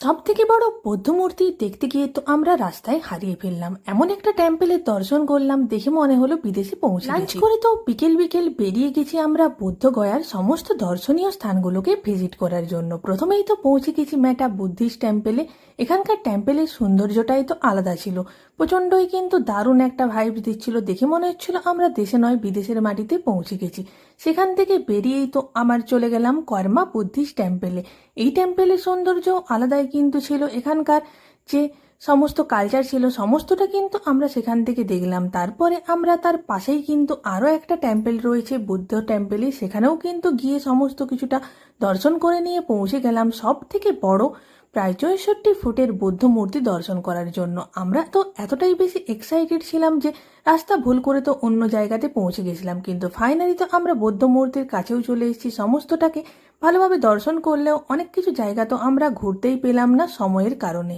সবথেকে বড় বৌদ্ধ মূর্তি দেখতে গিয়ে তো আমরা রাস্তায় হারিয়ে ফেললাম। এমন একটা টেম্পেলের দর্শন করলাম, দেখে মনে হলো বিদেশে পৌঁছে লাঞ্চ করে তো বিকেল বিকেল বেরিয়ে গেছি আমরা বুদ্ধ গয়ার সমস্ত দর্শনীয় স্থানগুলোকে ভিজিট করার জন্য। প্রথমেই তো পৌঁছে গেছি মেটা বুদ্ধিস্ট টেম্পেলে। এখানকার টেম্পেলের সৌন্দর্যটাই তো আলাদা ছিল, প্রচণ্ডই কিন্তু দারুণ একটা ভাইব দিচ্ছিল। দেখে মনে হচ্ছিল আমরা দেশে নয় বিদেশের মাটিতে পৌঁছে গেছি। সেখান থেকে বেরিয়েই তো আমার চলে গেলাম কর্মা বুদ্ধিস্ট টেম্পেলে। এই টেম্পেলের সৌন্দর্য আলাদাই কিন্তু ছিল। এখানকার যে সমস্ত কালচার ছিল সমস্তটা কিন্তু আমরা সেখান থেকে দেখলাম। তারপরে আমরা তার পাশেই কিন্তু আরও একটা টেম্পেল রয়েছে বুদ্ধ টেম্পেলে, সেখানেও কিন্তু গিয়ে সমস্ত কিছুটা দর্শন করে নিয়ে পৌঁছে গেলাম সব থেকে বড় প্রায় 64 ফুটের বুদ্ধ মূর্তি দর্শন করার জন্য। আমরা তো এতটাই বেশি এক্সাইটেড ছিলাম যে রাস্তা ভুল করে তো অন্য জায়গাতে পৌঁছে গেছিলাম, কিন্তু ফাইনালি তো আমরা বৌদ্ধ মূর্তির কাছেও চলে এসেছি। সমস্তটাকে ভালোভাবে দর্শন করলেও অনেক কিছু জায়গা তো আমরা ঘুরতেই পেলাম না সময়ের কারণে।